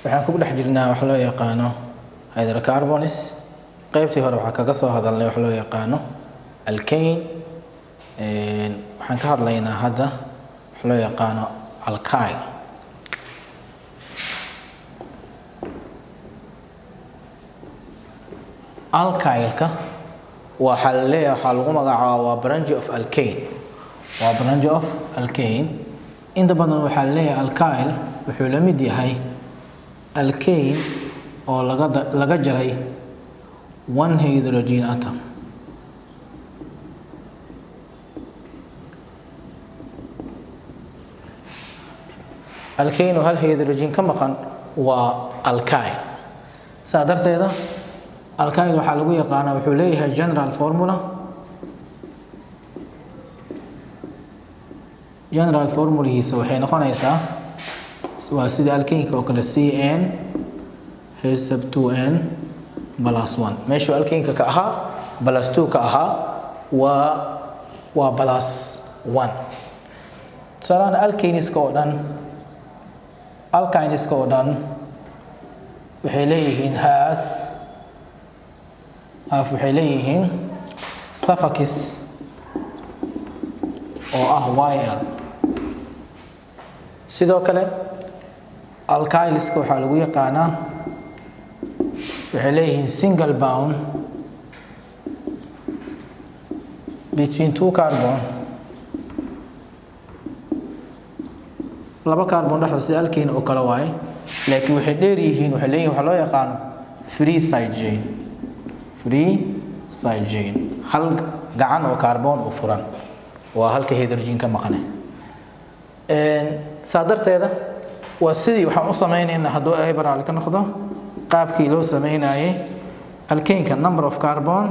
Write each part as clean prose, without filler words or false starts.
waxaan ku dhex jirnaa wax loo yaqaano hydrocarbons qaybtii hore waxaa kaga soo hadalnay wax loo yaqaano alkane waxaan ka hadlaynaa hadda wax loo yaqaano alkyl alkylka waxa la leeyahay waxa lagu magacaabaa waa branch of alkane waa branch of alkane inta badan waxa la leeyahay alkyl wuxuu la mid yahay alkane oo laga jaray one hydrogen atom alkane hal hydrogen ka maqan waa alkyl saa darteeda alkyl waxa lagu yaqaanaa wuxuu leeyahay general formula-hiisa waxay noqonaysaa waa sida alkaneka oo kale CN H2N plus 1 meesha alkaneka ka ahaa plus 2 ka ahaa waa plus 1 tusaalahan alkaniska oo dhan waxay leeyihiin waxay leeyihiin suffix oo ah YL sidoo kale alkyliska waxaa lagu yaqaanaa waxay leeyihiin single bond between two carbon laba carbon dhexda sida alkane oo kale waaye laakiin waxay dheer yihiin waxay leeyihiin waxa loo yaqaano free side chain hal gacan oo carbon u furan waa halka hydrogen ka maqan saa darteeda waa sidii waxaan u sameynaynaa hadduu iberal ka noqdo qaabkii loo sameynayay alkaneka number of carbon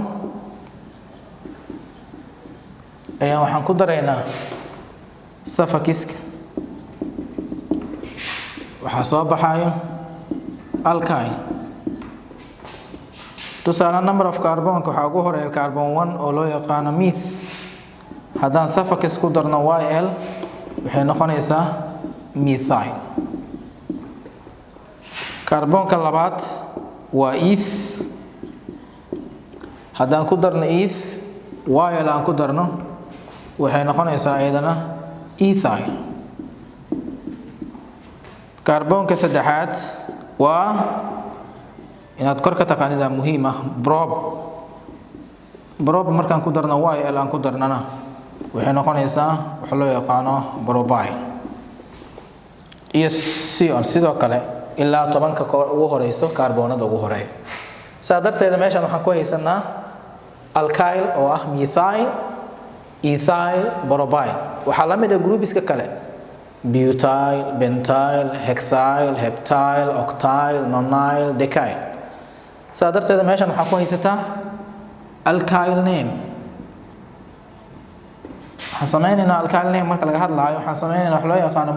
ayaa waxaan ku daraynaa suffixka waxaa soo baxayo alkyl tusaale number of carbonka waxaa ugu horeeya carbon 1 oo loo yaqaano meth haddaan suffix ku darno YL waxay noqonaysaa methyl carbonka labaad waa eth haddaan ku darno eth YL aan ku darno waxay noqonaysaa iyadana ethyl carbonka saddexaad waa inaad kor ka taqaanidaa muhiim ah prob markaan ku darno YL aan ku darnana waxay noqonaysaa waxa loo yaqaano propyl iyo sidoo kale ilaa 10ka ugu horeyso kaarboonada ugu horeeya saa darteeda meeshan waxaan ku haysanaa alkyl oo ah methyl ethyl propyl waxaa la mid ah groupiska kale butyl bentyl hexyl heptyl octyl nonyl decyl saa darteeda meeshan waxaan ku haysataa alkyl name waxaan sameynaynaa alkyl name marka laga hadlaayo waxaan sameynaynaa wax loo yaqaano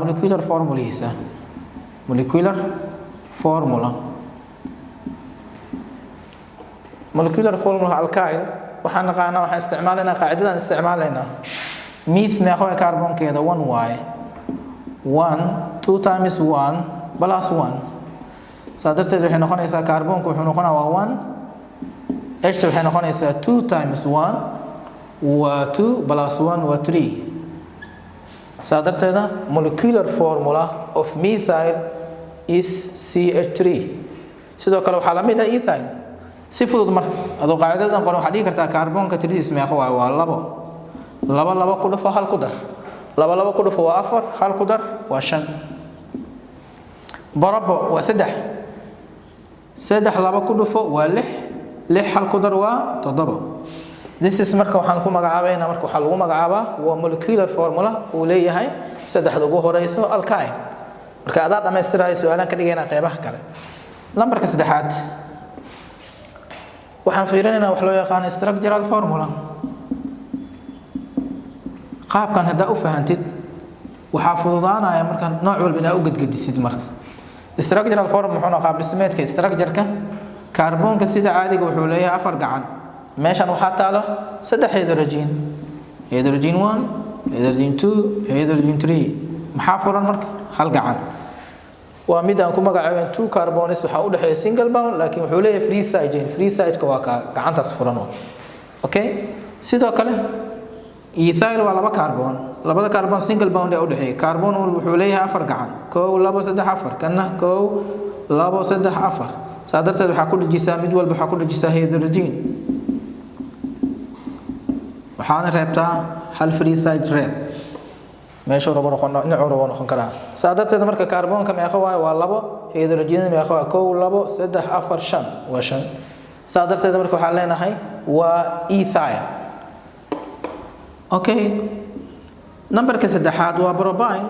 molecular formula alkyl waxaan naqaanaa waxaan isticmaalaynaa qaacidadan isticmaalaynaa meth meeqa carbonkeeda 1 waaye 1 2 times 1 plus 1 saa darteed waxay noqonaysaa carbonka wuxuu noqonaa waa 1 h waxay noqonaysaa 2 times 1 waa 2 plus 1 waa 3 saa darteeda molecular formula of methyl is CH3 sidoo kale waxaa la mid ah ethyl si fudud marka adoo qaacidadan qoran waxaa dhihi kartaa carbonka tiradiis meeqa waaye waa 2 ku dhufo hal ku dar 2 ku dhufo waa 4 hal ku dar waa 5 barabo waa 3 2 ku dhufo waa 6 hal ku dar waa 7 this is marka waxaan ku magacaabaynaa marka waxa lagu magacaabaa waa molecular formula uu leeyahay saddexda ugu horeyso alkyl marka aad dhameystiraayo su'aalan ka dhigayna qaybaha kale lambarka saddexaad waxaan fiirinaynaa wax loo yaqaan structural formula qaabkan hadda u fahantid waxa fududaanaya marka nooc walba inaad u gadgadisid marka structural formula wuxuu qaab dhismeedka structure-ka carbonka sida caadiga wuxuu leeyahay 4 gacan meeshan waxaa taalo 3 hydrogen 1 hydrogen 2 hydrogen 3 maxaa furan marka hal gacan waa mid aan ku magacaabeen 2 carbonis waxa u dhaxeeya single bond laakiin wuxuu leeyahay free side ka waa ka gacantaas furan okay sidoo kale ethyl waa laba carbon labada carbon single bond ee u dhaxeeya carbon wuxuu leeyahay 4 gacan 1 2 3 4 kana 1 2 3 4 saadarteed waxa ku dhajisaa mid walba waxa ku dhajisaa hydrogen waxaana reebtaa hal free side reeb meesha rabo noqon kara saadarteed marka carbonka meeqa waa labo hydrogen meeqa waa 1 2 3 4 5 waa 5 saadarteed marka waxa leenahay waa ethyl okay numberka saddexaad waa propyne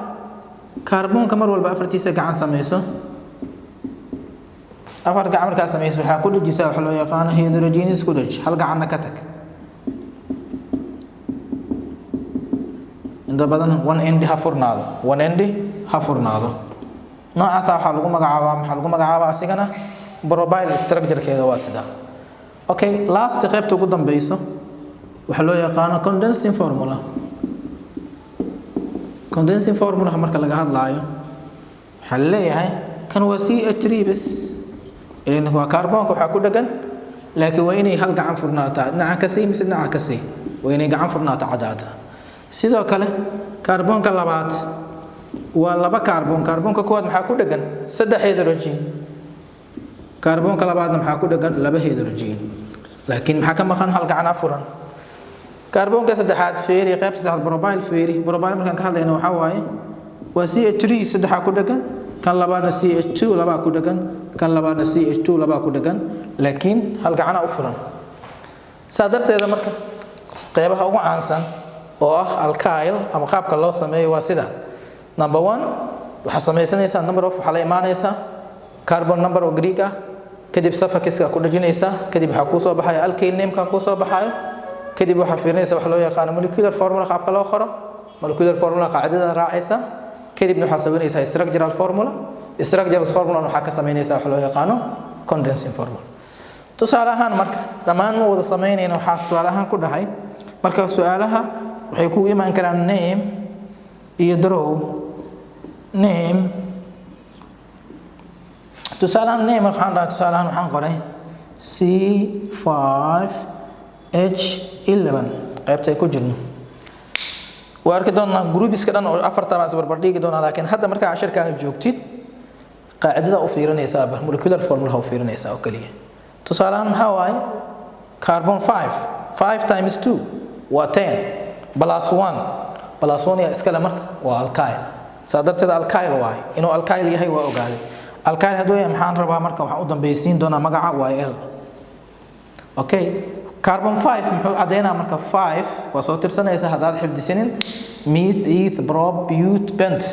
carbonka mar walba afartiisa gacan sameeyso afar gacan marka sameeyso waxa ku dhajisaa waxa loo yaqaan hydrogen isku dhaj hal gacanna ka tag inta badan one end ha furnaado noocaas waxa lagu magacaabaa asigana propyne structure-keeda waa sida okay last qaybta ugu dambayso waxa loo yaqaan condensing formula marka laga hadlaayo waxa leeyahay kan waa CH3 bas ilaa waa carbonka waxa ku dhagan laakiin waa inay hal gacan furnaataa dhinaca ka sii mise dhinaca ka sii waa inay gacan furnaataa cadaada sidoo kale carbonka labaad waa laba carbonka koowaad maxaa ku dhagan 3 hydrogen carbonka labaadna maxaa ku dhagan 2 hydrogen laakiin maxaa ka maqan hal gacan furan carbonka saddexaad feeri qaybta saddexaad propyne markaan ka hadlayno waxa waaye waa CH3 saddexa ku dhagan kan labaadna CH2 laba ku dhagan kan labaadna CH2 laba ku dhagan laakiin hal gacan u furan saadarteeda marka qaybaha ugu caansan oo ah alkyl ama qaabka loo sameeyo waa sida number 1 waxa sameeysanaysa number of waxa la imaanaysa carbon number oo Greek ah kadib suffix-ka ku dhajinaysa kadib waxa ku soo baxaya alkyl name-ka ku soo baxayo kadib waxa fiirinaysa waxa loo yaqaan molecular formula qaabka loo qoro molecular formula qaacidada raacaysa kadibna waxa sameynaysa structural formula waxa ka sameynaysa waxa loo yaqaan condensing formula tusaale ahaan marka dhamaan wada sameynayna waxa tusaale ahaan ku dhahay marka su'aalaha waxay ku iman karaan name iyo draw name tusaale name waxaan qoray C5H11 qaybta ku jirno waa arki doonaa groupiska dhan oo afarta is barbar dhigi doonaa laakiin hadda marka casharkaan joogtid qaacidada u fiirinaysa molecular formula u fiirinaysa oo kaliya tusaalahan maxaa waaye carbon 5 times 2 waa 10 plus 1 ya iskala marka waa alkyl saadarteeda alkyl waaye inuu alkyl yahay waa ogaaday alkyl hadoo maxaan rabaa marka waxaan u dambaysiin doonaa magaca YL okay carbon 5 muxuu cadeynaa marka 5 waa soo tirsanaysa hadaad xifdisinin meth eth prop but bent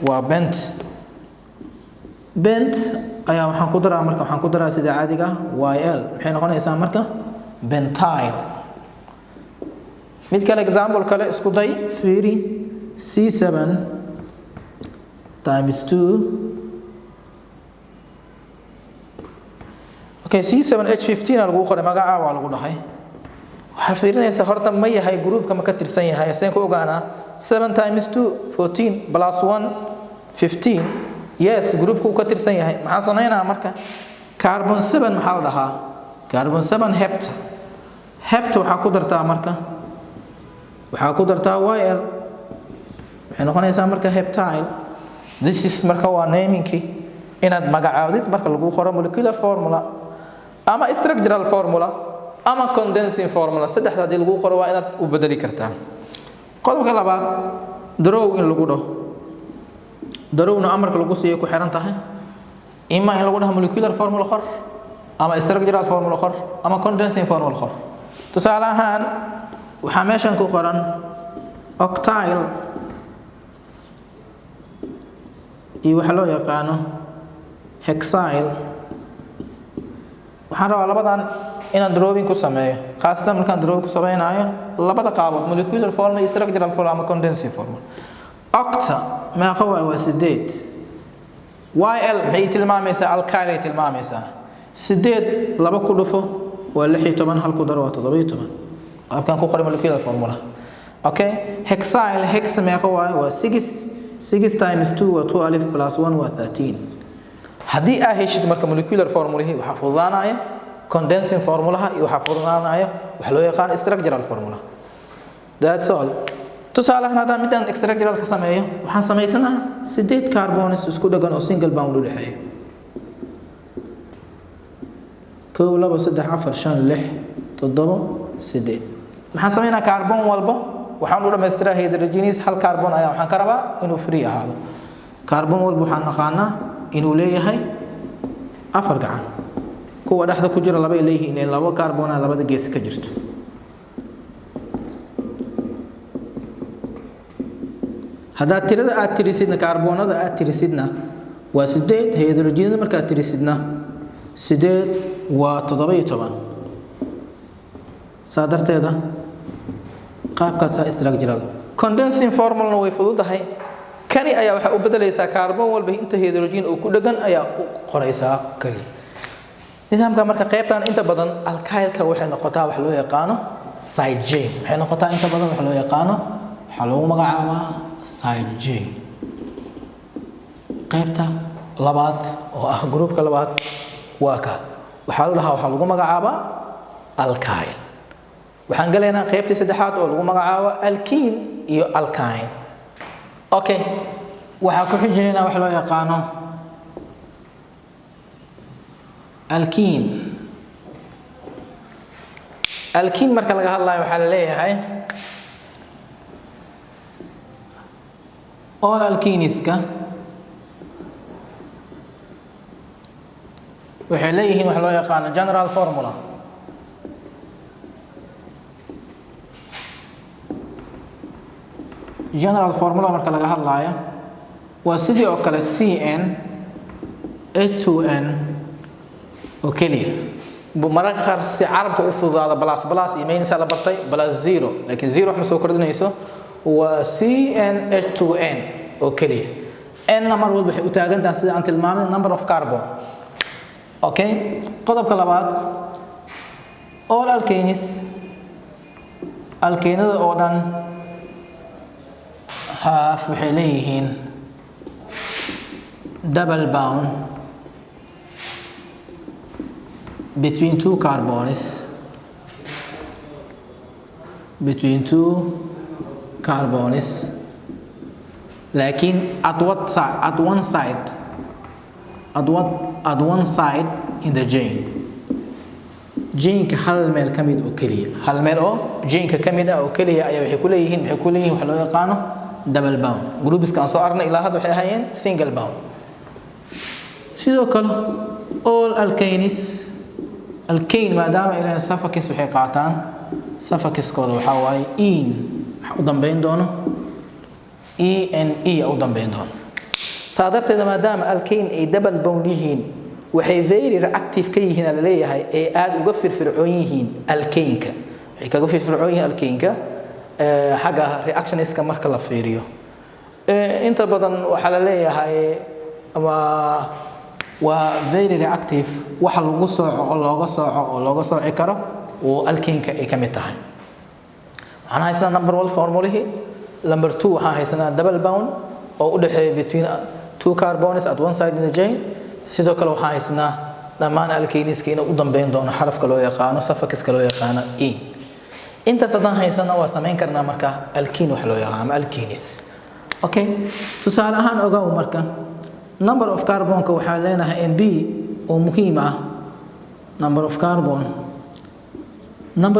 waa bent ayaa waxaan ku daraa sida caadiga YL maxay noqonaysaa marka bentyl mid kale example kale isku day fiiri C7 times 2 okay C7H15 lagu qoray magaca waa lagu dhahay waxa fiirinaysa horta ma yahay groupka ma ka tirsan yahay seen ku ogaana 7 times 2 14 plus 1 15 yes groupku ka tirsan yahay maxaa sameeynaa marka carbon 7 maxaa la dhahaa carbon 7 hept waxa ku dartaa marka YL waxay noqonaysaa marka heptyl this is marka waa namingki inaad magacaawdid marka lagu qoro molecular formula ama structural formula ama condensing formula saddexda hadii lagu qoro waa inaad u bedeli kartaa qodobka labaad draw in lagu dhaho drawna amarka lagu siiyo ku xiran tahay ima in lagu dhaho molecular formula qor ama structural formula qor ama condensing formula qor tusaale ahaan waxa meeshan ku qoran octyl iyo waxa loo yaqaan hexyl waxaan rabaa labadan inaan drawing ku sameeyo khaasatan markaan drawing ku sameynayo labada qaab molecular formula iyo structural formula ama condensing formula octa ma qawa waa 8 YL maxay tilmaamaysaa alkyl ay tilmaamaysaa 8 laba ku dhufo waa 16 hal ku daro waa 17 qaabkan ku qoray molecular formula okay hexyl hex ma qawa waa 6 times 2 waa 2 alif plus 1 waa 13 haddii aa heshid marka molecular formulahi waxa fududaanaya condensing formulaha iyo waxa fududaanaya waxa loo yaqaan structural formula. That's all. tusaalahan haddaan midaan structural ka sameeyo waxaan samaysanaa 8 carbones isku dhagan oo single bond u dhaxeeyo 1 2 3 4 5 6 7 8 maxaan sameynaa carbon walba waxaan u dhameystiraa hydrogenase hal carbon ayaa waxaan ka rabaa inuu free ahaado carbon walba waxaan naqaanaa inuu leeyahay 4 gacan kuwa dhaxda ku jira laba ay leeyihiin in laba carbon ah labada gees ka jirto هذا ترى أتريسيدنا كربون هذا أتريسيدنا وسديد هيدروجين مركا أتريسيدنا سديد وتضبي طبعا صادرت هذا قاب كاسا استراكجرال كوندنسين فورمولا ويفضل هاي كاني أيا وح أبدل يسا كربون والبه أنت هيدروجين وكل جن أيا قريسا كلي نظام كمركا قيبتان أنت بدن الكايل كوحنا نقطة وحلو يقانو سايد جي حين نقطة أنت بدن وحلو يقانو حلو مقعامة side J qaybta labaad oo ah groupka labaad waa ka waxa lagu magacaabaa alkyl waxaan galeynaa qaybta saddexaad oo lagu magacaabo alkene iyo alkyne okay waxa ku xijinayna wax loo yaqaano alkene marka laga hadlayo waxa la leeyahay all alkeneska waxay leeyihiin wax loo yaqaan general formula marka laga hadlayo waa sidii oo kale CN H2N oo kaliya mararka qaar si carabka u fududaada plus iimaynaysa la bartay +0 laakiin 0 wax ma soo kordhinayso CnH2n oo kaliya n number walba waxay u taagan tahay sida aan tilmaamay number of carbon okay qodobka labaad all alkenes alkenada oo dhan half waxay leeyihiin double bond between two carbons لكن at one side in the chain hal meel kamid oo kaliya hal meel oo chainka kamid ah oo kaliya ayaa waxay ku leeyihiin wax loo yaqaano double bond groups ka soo arnay ilaa hadda waxay ahaayeen single bond sidoo kale all alkenes alkane maadaama ilaa suffix waxay qaataan suffixkooda waxa waaye in waxa u dambeyn doono ENE u dambeyn doono saadarteeda maadaama alkane ay double bond yihiin waxay very reactive ka yihiin la leeyahay ee aad uga firfircoon yihiin alkaneka waxay kaga firfircoon yihiin alkaneka xaga reactionska marka la fiiriyo inta badan waxa la leeyahay waa very reactive waxa lagu sooco oo looga sooci karo oo alkaneka ay kamid tahay waxaan haysanaa number 1 formulahi number 2 waxaan haysanaa double bond oo u dhaxeeya between two carbons at one side in the chain sidoo kale waxaan haysanaa dhammaan alkeneska inuu u dambeyn doono xarafka loo yaqaano suffixka loo yaqaano e inta sadan haysana waa sameyn karnaa marka alkene wax loo yaqaano alkenes okay tusaale ahaan ogaw marka number of carbonka waxa leenahay NB oo muhiim ah number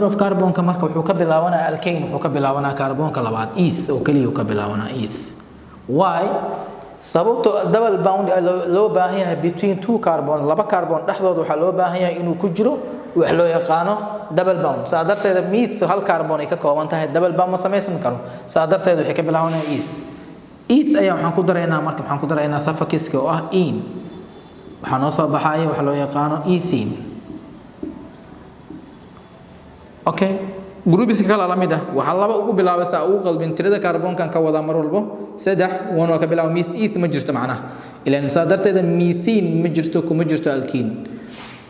of carbonka marka wuxuu ka bilaabanaa alkane wuxuu ka bilaabanaa carbonka labaad eth oo kaliya ka bilaabanaa eth why sababtoo double bond loo baahan yahay between two carbon laba carbon dhaxdooda waxa loo baahan yahay inuu ku jiro wax loo yaqaano double bond saadarteeda meth hal carbon ay ka kooban tahay double bond ma sameeysan karo saadarteeda waxay ka bilaabanaa eth ayaa waxaan ku daraynaa suffixka oo ah in waxa noo soo baxaya wax loo yaqaano ethene okay groups kala la mid ah waxa laba ugu bilaabaysaa ugu qalbin tirada carbonkan ka wada mar walba 3 wana ka bilaabo methane ma jirto macnaha ilaan saadarteeda methane ma jirto kuma jirto alkene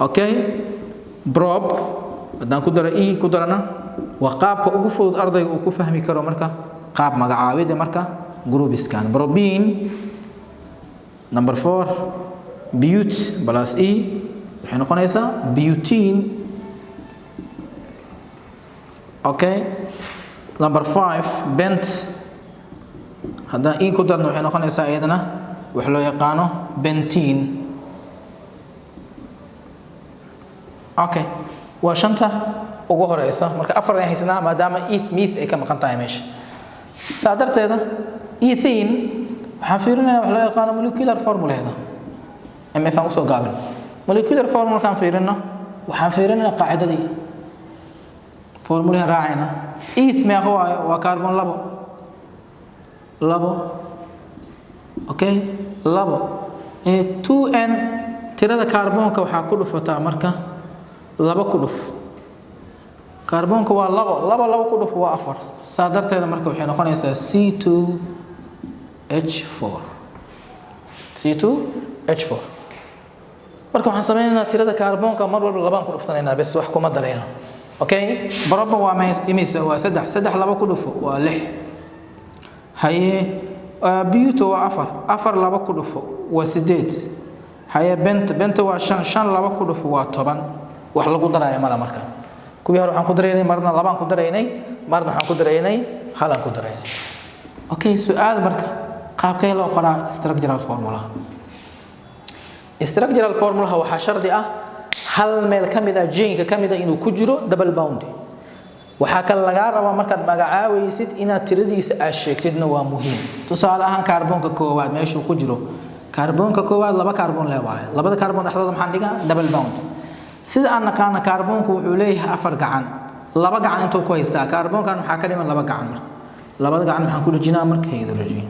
okay prob hadaan ku daro ku darana waa qaabka ugu fudud ardayga uu ku fahmi karo marka qaab magacaabida marka groups kan propene number 4 but plus e waxay noqonaysaa butene. Okay, number 5 bent haddaan e ku darno waxay noqonaysaa iyadana wax loo yaqaano bentene. Okay, waa shanta ugu horeysa marka afar ay haysanaa maadaama meth ay ka maqan tahay meesha. saa darteeda ethene waxaan fiirinaynaa wax loo yaqaano molecular formulaheeda mf aan usoo gaabin. molecular formula kaan fiirino waxaan fiirinaynaa qaacidadii formulaha raacayna. eth meeqa waayo waa carbon labo. Okay, labo 2n tirada kaarboonka waxaa ku dhufataa marka laba ku dhuf. kaarboonka waa labo ku dhuf waa 4. saa darteeda marka waxay noqonaysaa C2H4. marka waxaan sameynaynaa tirada kaarboonka mar walba labaan ku dhufsanaynaa bes wax kuma darayno. Okay, baraba waa imisa waa 3 laba ku dhufo waa 6. haye buto waa 4 laba ku dhufo waa 8. haye benta waa 5 laba ku dhufo waa 10. wax lagu daraayo mala marka kuwii hore waxaan ku daraynay marna labaan ku daraynay marna waxaan ku daraynay halaan ku daraynay. Okay, su'aal marka qaabkee loo qoraa structural formula. structural formula waxaa shardi ah hal meel kamid ah chain-ka kamid ah inuu ku jiro double bound. waxaa kale laga rabaa markaad magacaawaysid inaad tiradiisa aad sheegtidna waa muhiim. tusaale ahaan kaarboonka koowaad meeshuu ku jiro kaarboonka koowaad laba kaarboon leeyahay. labada kaarboon dhexdooda maxaan dhigaa double bound. sida aan naqaana kaarboonku wuxuu leeyahay 4 gacan. laba gacan intuu ku haystaa kaarboonkan waxaa ka dhiman laba gacan. labada gacan maxaan ku dhijinaa marka hydrogen.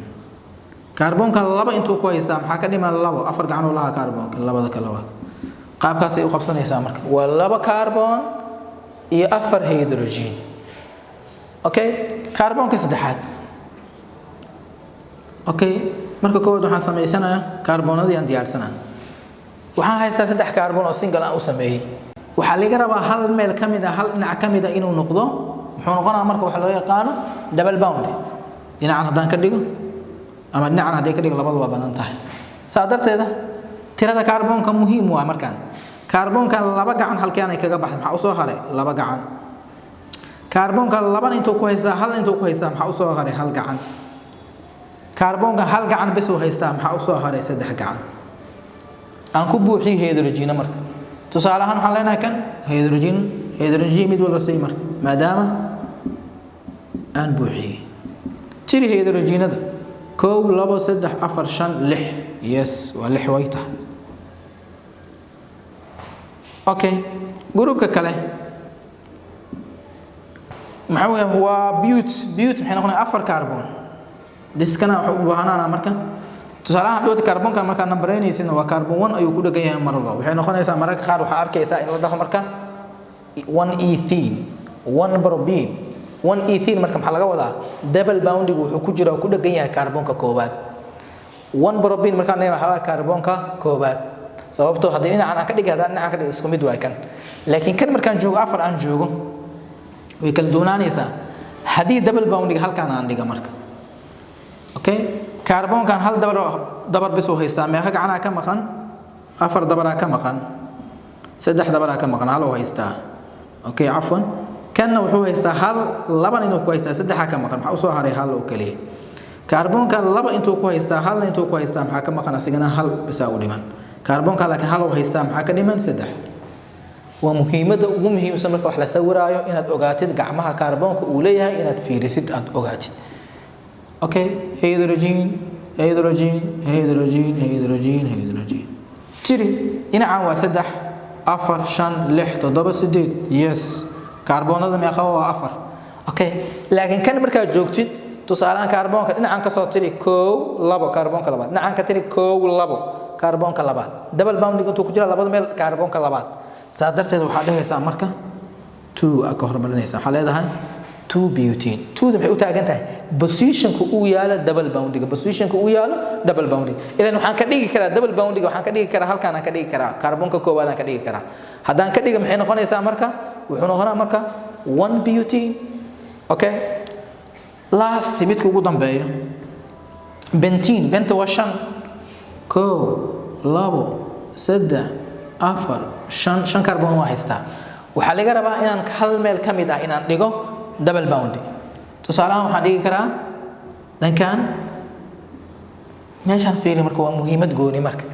kaarboonkan laba intuu ku haystaa maxaa ka dhiman labo 4 gacan oo laha kaarboonka labada kala waa. qaabkaas ay u qabsanaysaa marka waa laba kaarboon iyo 4 hydrogen. Okay, kaarboonka saddexaad. Okay, marka koowaad waxaan sameysanayaa kaarboonadii aan diyaarsanaa. waxaan haystaa 3 kaarboon oo single aan u sameeyay. waxaa laga rabaa hal meel kamid ah hal dhinac kamid ah inuu noqdo muxuu noqonaa marka waxa loo yaqaano double bound. dhinacan haddaan ka dhigo ama dhinacan haddii ka dhigo labadu waa banaan tahay. saa darteeda tirada kaarboonka muhiim waa markaan kaarboonka laba gacan halkaan ay kaga baxday maxaa u soo haray laba gacan. kaarboonka laba intuu ku haystaa hal intuu ku haystaa maxaa u soo haray hal gacan. kaarboonka hal gacan bes uu haystaa maxaa u soo haray 3 gacan. aan ku buuxiyay hydrogen marka tusaale ahaan waxaan leenahay kan hydrogen mid walba sii marka maadaama aan buuxiyay tiri hydrogenada 1 2 3 4 5 6. yes waa 6 way tahay. Okay, groupka kale maxaa weeye waa but maxay noqonaysaa 4 kaarboon. diskana waxa u baahanaana marka tusaale ahaan doodka kaarboonka marka numbereynaysiina waa kaarboon 1 ayuu ku dhagan yahay mar walba. waxay noqonaysaa mararka qaar waxa arkaysaa in la dhaho marka 1 ethene 1 propene 1 ethene marka maxaa laga wadaa double boundigu wuxuu ku jira ku dhagan yahay kaarboonka koowaad. 1 propene marka waxa kaarboonka koowaad sababtoo haddii dhinacan aan ka dhigay haddaan dhinacan ka dhigay isku mid waa kan. laakiin kan markaan joogo 4 aan joogo way kala duwanaanaysaa haddii double boundiga halkaan aan dhiga marka. Okay, kaarboonkan hal dabar bis uu haystaa meeqa gacanaa ka maqan 4 dabaraa ka maqan 3 dabaraa ka maqan hal uu haystaa. Okay, afwan kanna wuxuu haystaa hal laba inuu ku haystaa 3 ka maqan maxaa u soo haray hal oo kaliya. kaarboonka laba intuu ku haystaa hal intuu ku haystaa maxaa ka maqan asigana hal bisa u dhiman. kaarboonka laakiin hal uu haystaa maxaa ka dhiman 3. waa muhiimada ugu muhiimsan marka wax la sawiraayo inaad ogaatid gacmaha kaarboonka uu leeyahay inaad fiirisid aad ogaatid. Okay, hydrogen tiri dhinacan waa 3 4 5 6 7 8. yes kaarboonada meeqa waa 4. Okay, laakiin kan markaad joogtid tusaalahan kaarboonka dhinacan ka soo tiri 1 2 kaarboonka labaad dhinacan ka tiri 1 2 kaarboonka labaad double bounding intuu ku jira labada meel kaarboonka labaad. saa darteed waxaa dhahaysaa marka 2 ka hormarinaysa waxaa leedahay 2 butene. 2 maxay u taagan tahay positionka uu yaalo double boundiga double bounding. ilaan waxaan ka dhigi karaa double boundiga waxaan ka dhigi karaa halkaan aan ka dhigi karaa kaarboonka koowaad aan ka dhigi karaa. haddaan ka dhigo maxay noqonaysaa marka wuxuu noqonaa marka 1 butene. Okay, last midka ugu dambeeyo bentene. benta waa 5 1 2 saddex afar shan carbon waa haystaa waxaa laga rabaa inaan hal meel ka mid ah inaan dhigo double bond tusaalahan waxaan dhigi karaa dhankan meeshaan fiiri marka waa muhiimad gooni marka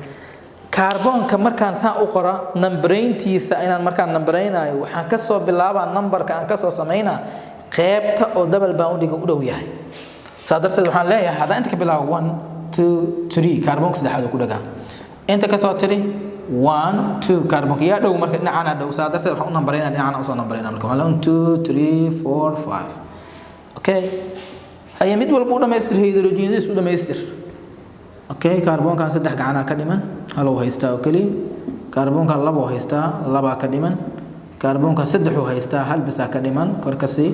kaarboonka markaan saan u qora numberentiisa inaan markaan numbereynayo waxaan ka soo bilaabaa numberka aan ka soo sameynaa qaybta oo double bondiga u dhow yahay saadarteed waxaan leeyahay haddaan inta ka bilaabo 1 2 3 kaarboonka saddexaad ku dhagaa inta ka soo tiri 1 2 kaarboonka yaa dhow marka dhinacana dhow saadarteed waxaan u numbereynaa dhinacana u soo numbereynaa marka 1 2 3 4 5 okay haya mid walba u dhamaystir hydrogenadiis u dhamaystir okay kaarboonkan saddex gacanaa ka dhiman hal haystaa oo kaliya kaarboonkan labo haystaa laba ka dhiman kaarboonkan saddex haystaa hal bisa ka dhiman korka si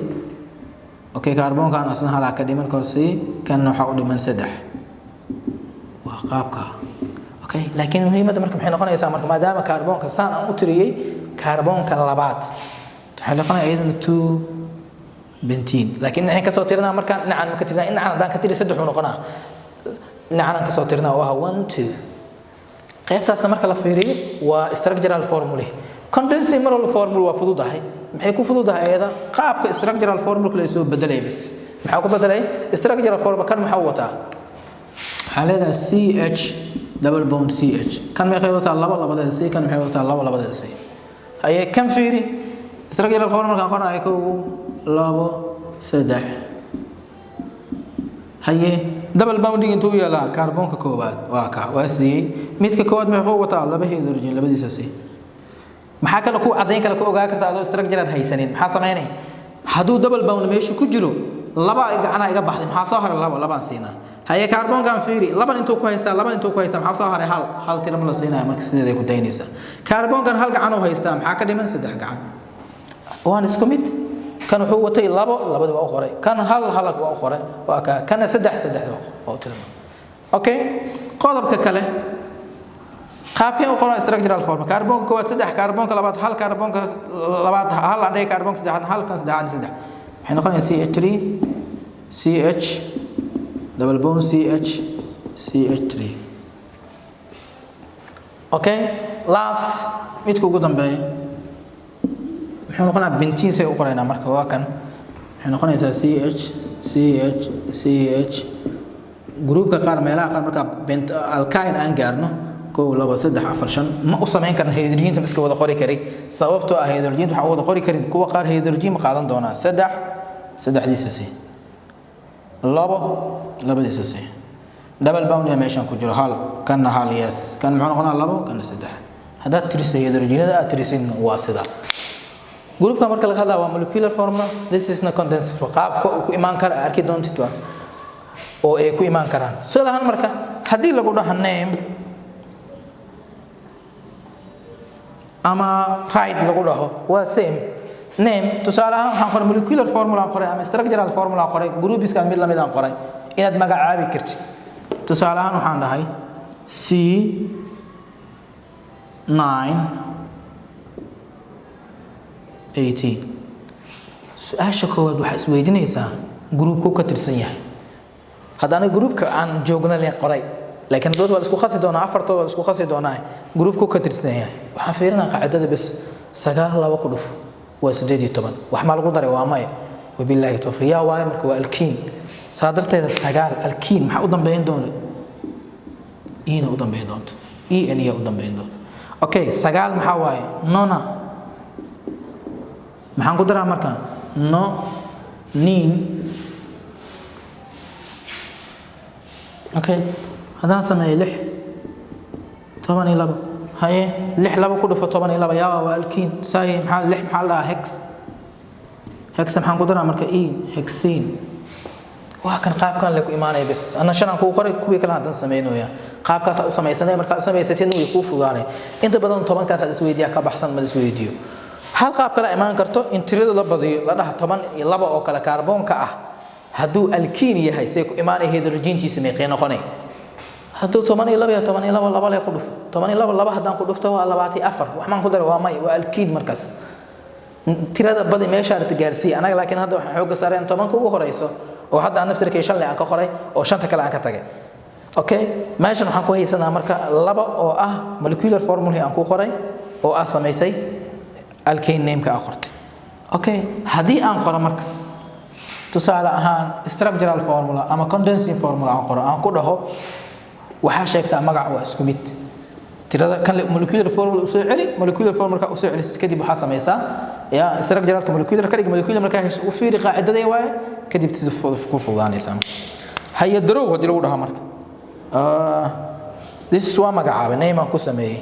okay kaarboonkan asna hal ka dhiman korsi kan waxa u dhiman saddex waa qaabka okay laakiin muhiimadda marka maxay noqonaysaa marka maadaama kaarboonka saan aan u tiriyay kaarboonka labaad waxa la qanay ayadana 2 benzene laakiin waxaan ka soo tirinaa marka dhinacan ka tirinaa dhinacan hadaan ka tiri saddex uu noqonaa dhinacan ka soo tirinaa waa 1 2 qaybtaasna marka la fiiriyo waa structural formula condensing molar formula waa fududahay maxay ku fududahay ayada qaabka structural formula la soo bedelay bas maxaa ku bedelay structural formula kan maxaa wataa xaalada CH double bond CH kan maxay wataa labada C kan maxay wataa labada C ayay kan fiiri structural formula kan qornaa ko labo saddex haye double bonding intuu yeelaa kaarboonka koobaad waa C midka koobaad maxay wataa laba hydrogen labadiisa C maxaa kale ku cadeyn kale ku ogaa kartaa adoo structure haysanin maxaa sameynay haduu double bond meesha ku jiro laba gacana iga baxday maxaa soo haray labaan siinaa haye kaarboonkan fiiri laban intuu ku haystaa maxaa soo haray hal tiram la siinaa marka sideeday ku daynaysa kaarboonkan hal gacan uu haystaa maxaa ka dhiman saddex gacan waan isku mid kan wuxuu watay labada waa qoray kan hal waa qoray waa kana saddex oo tiram okay qodobka kale qaabkeen u qoraa structural form kaarboonka koowaad saddex kaarboonka labaad hal kaarboonka labaad hal aan dhigay kaarboonka saddexaad hal kan saddexaad saddex waxay noqonaysaa CH3 CH double bond CH CH3 okay last midka ugu dambeeya waxay noqonaa benzene say u qoraynaa marka waa kan waxay noqonaysaa CH groupka qaar meelaha qaar marka alkyne aan gaarno كو لبا سدح عفرشان ما أصلا كان هيدروجين تمسك وضع قري كري صوابته هيدروجين تحول وضع قري كري كوا قار هيدروجين مقعدان دونا سدح دي سي لبا دي سي دبل باوند يا ميشان كجرو حال كان حال ياس كان معنا قلنا لبا كان سدح هذا تريس هيدروجين هذا تريسين واسدا جروب كامر كلا هذا هو molecular formula this is not condensed فقاب كو إيمان كار أكيد دون تتوا أو كو إيمان كاران سؤالها مركا هذه لو قلنا هنيم ama right lagu dhaho waa same name tusaalahan waxaan qoray molecular formula qoray ama structural formula qoray groupiska mid lamid aan qoray inaad magacaabi kartid tusaalahan waxaan dhahay C9 su'aasha koowaad waxa isweydiinaysaa groupku ka tirsan yahay haddana groupka aan joogna leen qoray لكن دول ولا اسكو خاصي دونا افرتو ولا اسكو خاصي دونا جروب كو كترسن yahay waxa fiirina qaacidada bas sagaal laba ku dhuf waa 18 wax ma lagu daray waa may wabillahi tawfiq ya waa marka waa alkiin saadarteeda sagaal alkiin waxa u dambeyn doona ina u dambeyn doonto en ya u dambeyn doonto okay sagaal waxa waaye nona maxaan ku daraa marka no nin okay هذا سماه لح طبعا لبا هاي لح لبا كله طبعا لبا يا والكين ساي محل لح محل هكس محن قدرنا مركا هكسين وكان قاب كان لك إيماني بس أنا شان أكو قري كوي كلا هذا سمينه يا قاب كاس أسمي سنة مركا أسمي ستين ويكوفوا يعني أنت بدل طبعا كاس السويدية كبحسن من السويديو هل قاب كلا إيمان كرتو أنت تريد لبا دي لا طبعا لبا أو كلا كربون كأه هدو الكين يهاي سيكو إيماني هيدروجين تسمي قينا قني هدو 82 لaba la ku dhuf 82 laba hadaan ku dhufto waa 24 wax man ku dar waa may waa alkiid markaas tirada badi meesha aad gaarsiin anaga laakiin hadda waxaan xoog saareen 10 ugu horeyso oo hadda naftirkay shan aan ka qoray oo shanta kale aan ka tagay okay meeshan waxaan ku haysanaa marka laba oo ah molecular formula aan ku qoray oo ah samaysay alkane name-ka aan qortay okay haddii aan qoro marka tusaale ahaan structural formula ama condensing formula aan qoro aan ku dhaho waxaa sheegtaa magac waa isku mid tirada kan molecular formula soo celi molecular formula ka soo celi kadib waxa sameeysa ya structural molecular ka dhig molecular marka ay u fiiri qaacidada waaye kadib si ku fududaanaysa haya darow hadii lagu dhaha marka this is waa magacaaba name aan ku sameeyay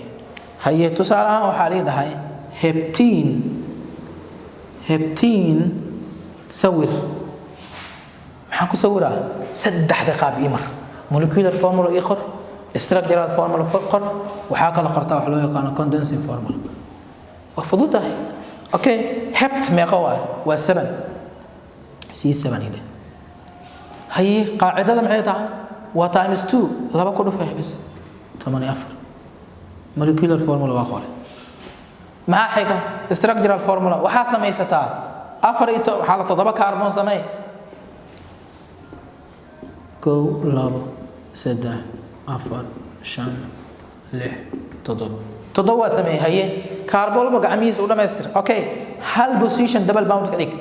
haya tusaale ahaan waxa la dhahay heptine sawir maxaan ku sawiraa saddexda qaab imar molecular formula iyo qor structural formula qor waxa kala qortaa wax loo yaqaan condensing formula waa fududahay okay hept meeqa waa 7 c7 ila hay qaacidada maxay tahay waa times 2 laba ku dhufay bas 84 molecular formula waa qor maxaa xiga structural formula waxa samaysataa afar iyo waxa la 7 carbon samay go labo 3 afar shan lix toddoba waa sameeyay haye carbon magacamiis u dhameystir okay hal position double bound ka dhig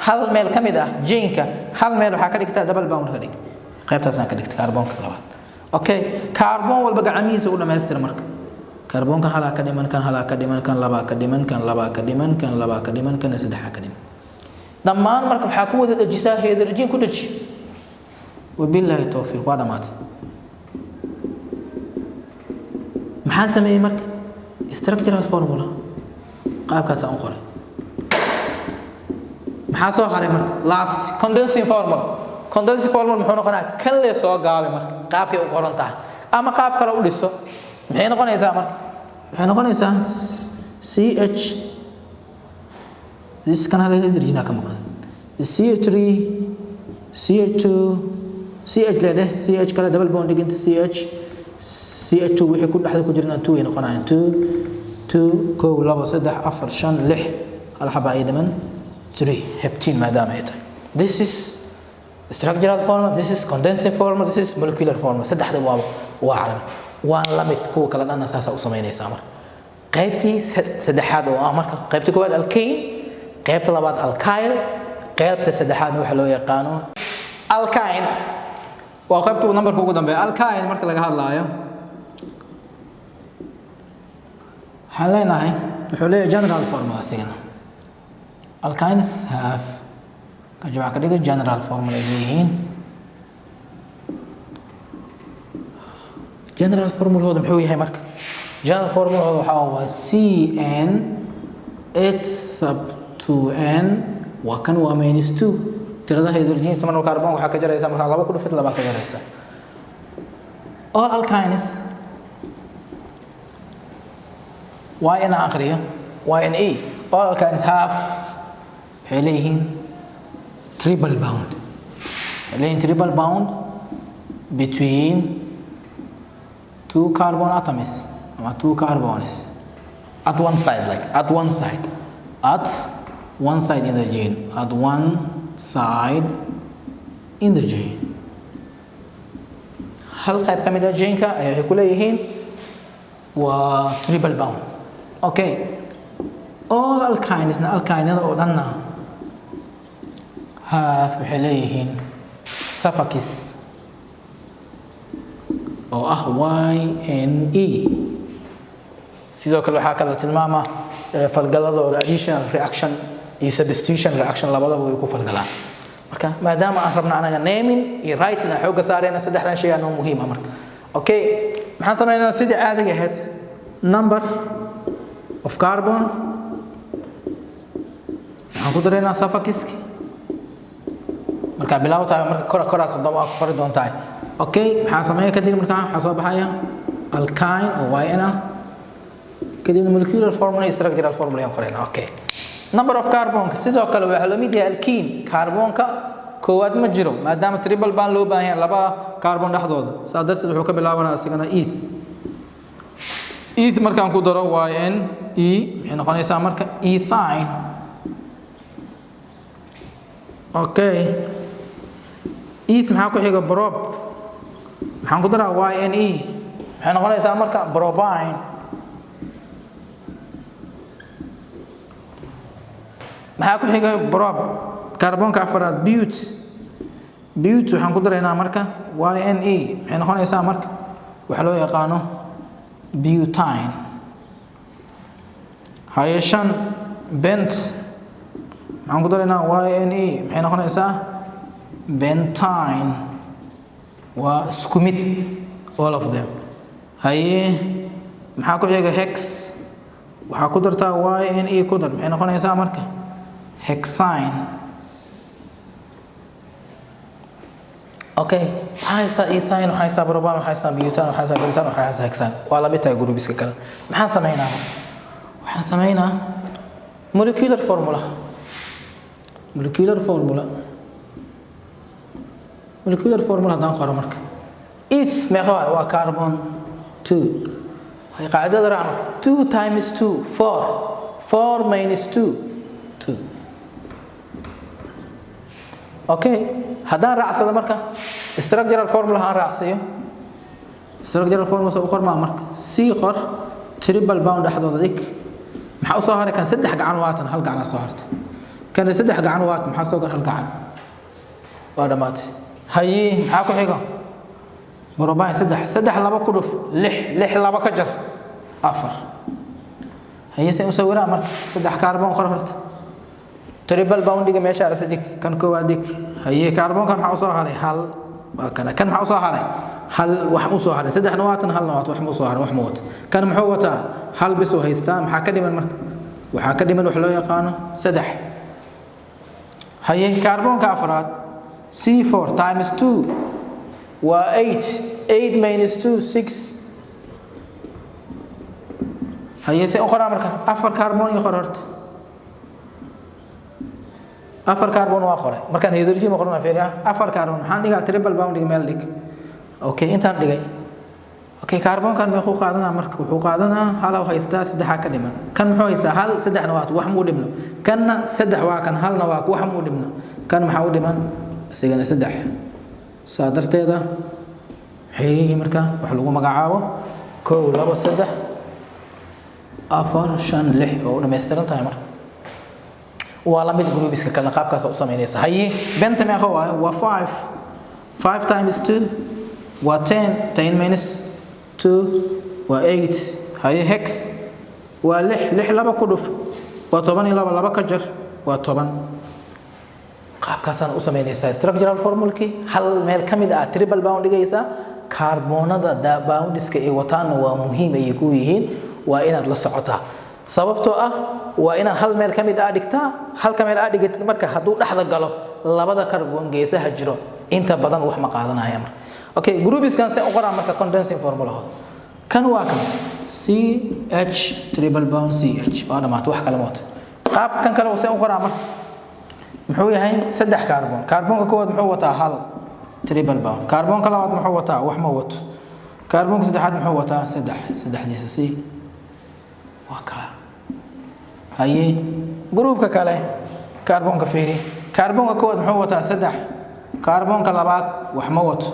hal meel kamid ah jinka hal meel waxa ka dhigtaa double bound ka dhig qaybtaas aan ka dhigtay carbon ka labaad okay carbon walba magacamiis u dhameystir marka carbon kan hala ka dhiman kan hala ka dhiman kan laba ka dhiman kan laba ka dhiman kan laba ka dhiman kan saddex ka dhiman dhammaan marka waxa ku wada dhajisaa hydrogen ku dhaji wabillahi tawfiiq waa dhamaatay maxaan sameeyay marka structural formula qaabkaas aan qoray maxaa soo haray marka last condensing formula muxuu noqonaa kan la soo gaabay marka qaabkay u qoran tahay ama qaab kale u dhiso maxay noqonaysaa marka waxay noqonaysaa CH this kan hal hydrogen ka maqan CH3 CH2 CH leh CH kala double bond diganta CH2 wixii ku dhaxda ku jirna 2 ay noqonayaan 2 ko 2 3 4 5 6 hal xaba ay dhiman 3 heptine maadaama ay tahay this is structural formula this is condensing formula this is molecular formula saddexda waa calam waan la mid kuwa kala dhan asaas u sameynaysaa marka qaybtii saddexaad oo marka qaybta koowaad alkane qaybta labaad alkyl qaybta saddexaad waxa loo yaqaan alkyne waa qaybta numberka ugu dambeeya alkyne marka laga hadlaayo waxaan leenahay wuxuu leeyahay general formula sigana alkynes have ka jawaab ka dhigo general formula leeyihiin general formula hooda muxuu yahay marka general formula hooda waxa waa CN 8 sub 2N waa kan waa -2 tirada hydrogen tamar carbon waxa ka jaraysa marka laba ku dhufid laba ka jaraysa all alkynes y ana akhriyo YNA all alkynes have leeyihiin triple bound between two carbon atoms or two carbons at one side in the chain at one side in the chain hal qayb kamid ah chain-ka ay ku leeyihiin waa triple bound okay all alkynes oo dhanna waxay leeyihiin suffix oo ah YNE sidoo kale waxa kala tilmaama falgaladooda additional reaction iyo substitution reaction labadaba way ku falgalaan marka maadaama aan rabna anaga naming iyo writing xooga saarayna saddexdan shay aan muhiim ah marka okay maxaan sameeynaa sidii caadiga ahayd number of carbon waxaan ku dareynaa suffixki marka bilawta marka kora todoba qori doontaa okay maxaa sameeyaa kadib marka waxa soo baxaya alkyne oo YN ah kadib molecular formula structural formula aan qorayna okay number of carbon sidoo kale waxa la mid yahay alkene carbonka koowaad ma jiro maadaama triple bond loo baahan yahay laba carbon dhaxdooda saadadku wuxuu ka bilaabanaa isagana eth markaan ku daro YN waxay noqonaysaa marka ethine okay eth maxaa ku xiga prop maxaan ku daraa YNE maxay noqonaysaa marka propane maxaa ku xiga prop kaarboonka afraad bute waxaan ku daraynaa marka YNE maxay noqonaysaa marka waxa loo yaqaano butane haye shan bent maxaan ku daraynaa YNE maxay noqonaysaa bentine waa isku mid all of them haye maxaa ku xiga hex waxaa ku dartaa YNE ku dar maxay noqonaysaa marka hexane okay waxaa haysaa ethane waxaa haysaa propane waxaa haysaa butane waxaa haysaa bentane waxaa haysaa hexane waa la mid tahay groupiska kale maxaan sameynaa waxaan sameynaa molecular formula haddaan qoro marka eth meeqa waa carbon 2 waxay qaacidada raac marka 2 times 2 4 minus 2 okay haddaan raacsado marka structural formula aan raacsiyo structural formula soo qormaa marka c qor triple bond dhexdooda dhig maxaa u soo haray kan saddex gacan waatan hal gacan soo hartay kan saddex gacan waatan maxaa soo gar hal gacan waa dhamaatay haye maxaa ku xigo propane saddex laba ku dhuf lix laba ka jar 4 haye soo sawiraa marka saddex kaarboon qor horta triple bondiga meesha aragtay dig kan koowaad dig haye kaarboonkan maxaa u soo haray hal waa kan maxaa u soo haray hal wax u soo haray saddex nawaatan hal nawaat wax ma soo haray wax ma wato kan muxuu wataa hal bis oo haystaa maxaa ka dhiman marka waxaa ka dhiman wax loo yaqaano saddex haye kaarboonka afraad C4 times 2 waa 8 minus 2 6 haye se qoraa marka afar kaarboon iyo qor horta afar kaarboon waa qoray markaan hydrogen ma qorana fiiriya afar kaarboon waxaan dhigaa triple bond meel dhig okay intaan dhigay okay kaarboonkan ma ku qaadanaa marka wuxuu qaadanaa hal oo haystaa saddex ka dhiman kan muxuu haystaa hal saddexna waa wax mu dhibno kanna saddex waa kan halna waa wax mu dhibno kan maxaa u dhiman isagana saddex saa darteeda waxay marka wax lagu magacaabo 1 2 3 4 5 6 oo dhameystiran tahay marka waa la mid groupiska kala qaabkaas u sameynaysa haye benta meeqa waa 5 times 2 waa 10 minus 2 waa 8 haye hex waa 6 laba ku dhuf waa 12 laba ka jar waa 10 qaabkaasana u sameynaysa structural formulki hal meel kamid ah triple bond dhigaysa kaarboonada boundiska ee wataana waa muhiim ay ku yihiin waa inaad la socotaa sababtoo ah waa inaad hal meel kamid ah dhigtaa halka meel aad dhigtid marka hadduu dhaxda galo labada kaarboon geesaha jiro inta badan wax ma qaadanaya marka okay groupiskan se u qoraa marka condensing formula kan waa kan CH triple bond CH waa dhamaad wax kale mooto qaab kan kale se u qoraa marka muxuu yahay saddex kaarboon kaarboonka koowaad muxuu wataa hal triple bond kaarboonka labaad muxuu wataa wax ma wato kaarboonka saddexaad muxuu wataa saddexdiisa C waka haye groupka kale kaarboonka fiiri kaarboonka koowaad muxuu wataa saddex kaarboonka labaad wax ma wato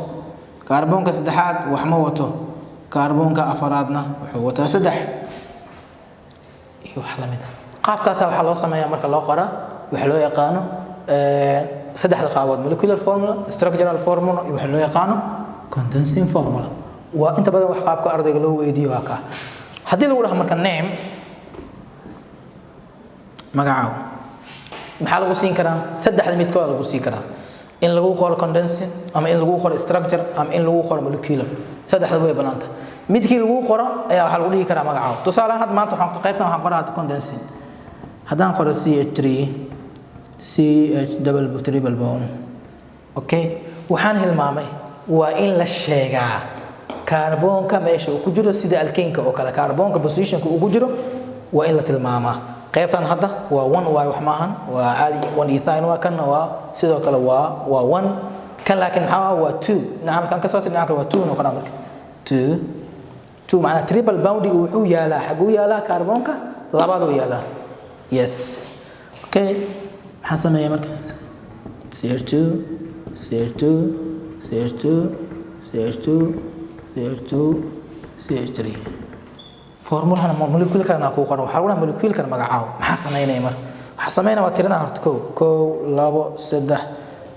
kaarboonka saddexaad wax ma wato kaarboonka afaraadna wuxuu wataa saddex iyo wax la mid ah qaabkaas waxa loo sameeyaa marka loo qora waxa loo yaqaano saddexda qaabood molecular formula structural formula iyo waxa loo yaqaano condensing formula waa inta badan wax qaabka ardayga loo weydiiyo waa ka haddii lagu dhaho marka name magacaaw maxaa lagu siin karaa saddexda midkood lagu siin karaa in lagu qoro condensing ama in lagu qoro structure ama in lagu qoro molecular saddexda way banaanta midkii lagu qoro ayaa waxa lagu dhigi karaa magacaaw tusaale ahaan maanta waxaan qaybtan waxaan qoraa condensing haddaan qoro CH3 CH double triple bond okay waxaan hilmaamay waa in la sheegaa kaarboonka meesha uu ku jiro sida alkeenka oo kale kaarboonka positionka uu ku jiro waa in la tilmaamaa qaybtan hadda waa 1 waa wax maahan waa caadi 1 ethane waa kan waa sidoo kale waa 1 kan laakiin maxaa waa 2 nacam kan ka soo tinaa waa 2 noqon marka 2 macna triple bond wuxuu yaalaa xaguu yaalaa kaarboonka labaad uu yaalaa yes okay maxaa sameeyaa marka CH2 CH2 CH2 CH2 CH2 CH3 formulahan molecule kana ku qoran waxa lagu molecule kana magacaabo maxaa sameeynaa mar waxa sameeynaa waa tirina horta 1 2 3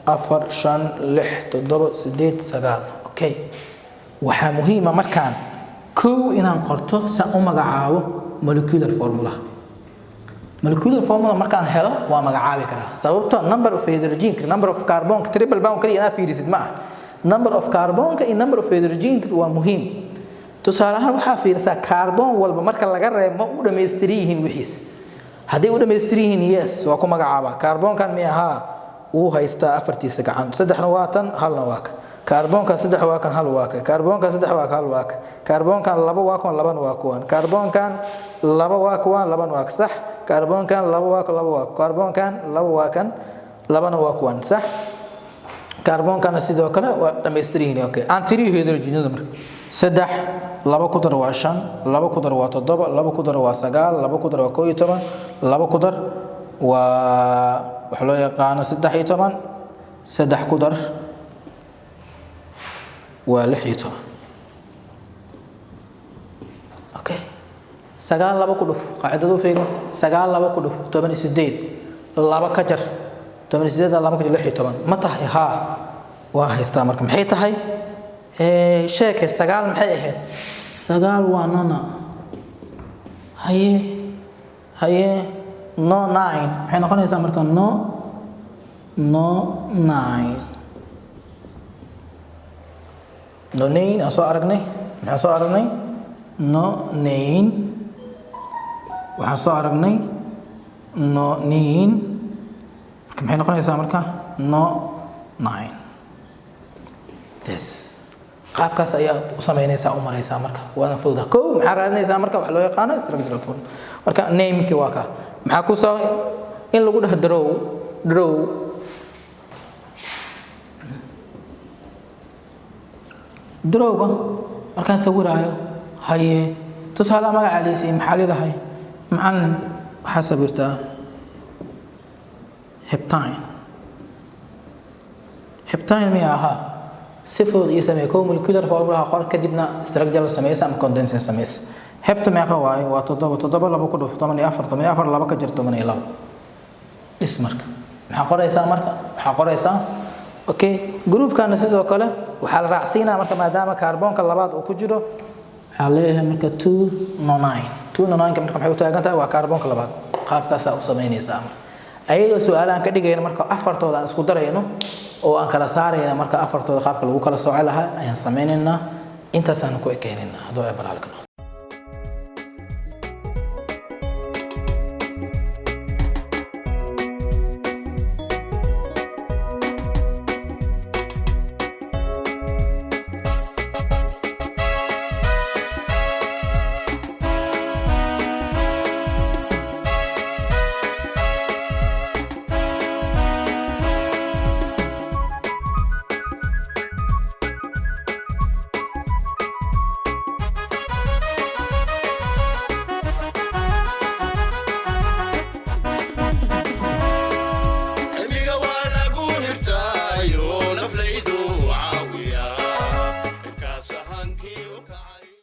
4 5 6 7 8 9 okay waxa muhiim ah markaan inaan qorto sa u magacaabo molecular formula markaan helo waa magacaabi karaa sababtoo number of hydrogen number of carbon triple bond kaliya fiirisid ma number of carbon iyo number of hydrogen waa muhiim tusaale ahaan waxa fiirsaa carbon walba marka laga reebo u dhameystiriyihiin wixiis hadii u dhameystiriyihiin yes waa ku magacaaba carbon kan miyaha uu haysta afartiisa gacan saddexna waa tan halna waa ka carbon kan saddex waa kan hal waa ka carbon kan saddex waa ka hal waa ka carbon kan laba waa kan labana waa kuwan carbon kan laba waa kuwan labana waa sax carbon kan laba waa kan laba waa carbon kan laba waa kan labana waa kuwan sax carbon kan sidoo kale waa dhameystiriyihiin okay aan tiri hydrogenada marka saddex laba ku dar waa 5 laba ku dar waa 7 laba ku dar waa 9 laba ku dar waa 11 laba ku dar waa wax loo yaqaan 13 saddex ku dar waa 16 okay 9 laba ku dhuf qaacidadu fiiro 9 laba ku dhuf 18 laba ka jar 18 laba ka jar 16 ma tahay ha waa haystaa marka maxay tahay sheekay 9 maxay ahayd 9 waa nona haye no 9 maxay noqonaysaa marka no 9 no 9 aan soo aragnay maxaan soo aragnay no 9 waxaan soo aragnay no 9 maxay noqonaysaa marka no 9 this qaabkaas ayaa u sameynaysaa u maraysaa marka waa fududa maxaa raadinaysaa marka wax loo yaqaan structural form marka name-ki waa ka maxaa ku soo in lagu dhaho draw drawga markaan sawiraayo haye tusaale magacaaliisa maxaa leedahay macallin waxaa sawirtaa heptine miya aha si fudud iyo samee molecular formula qor kadibna structural sameeysa ama condensation sameeysa hebta meeqa waaye waa 7 laba ku dhuf 14 laba ka jar 12 ismarka maxaa qoraysaa okay groupkana sidoo kale waxa la raacsiinaa marka maadaama kaarboonka labaad uu ku jiro waxa leeyahay marka 2 no 9 marka maxay u taagan tahay waa kaarboonka labaad qaabkaas u sameynaysaa ayadoo su'aalaan ka dhigayna marka afartooda aan isku darayno oo aan kala saarayna marka afartooda qaabka lagu kala sooci lahaa ayaan sameynaynaa intaas aan ku ekeenina hadoo ay balaalka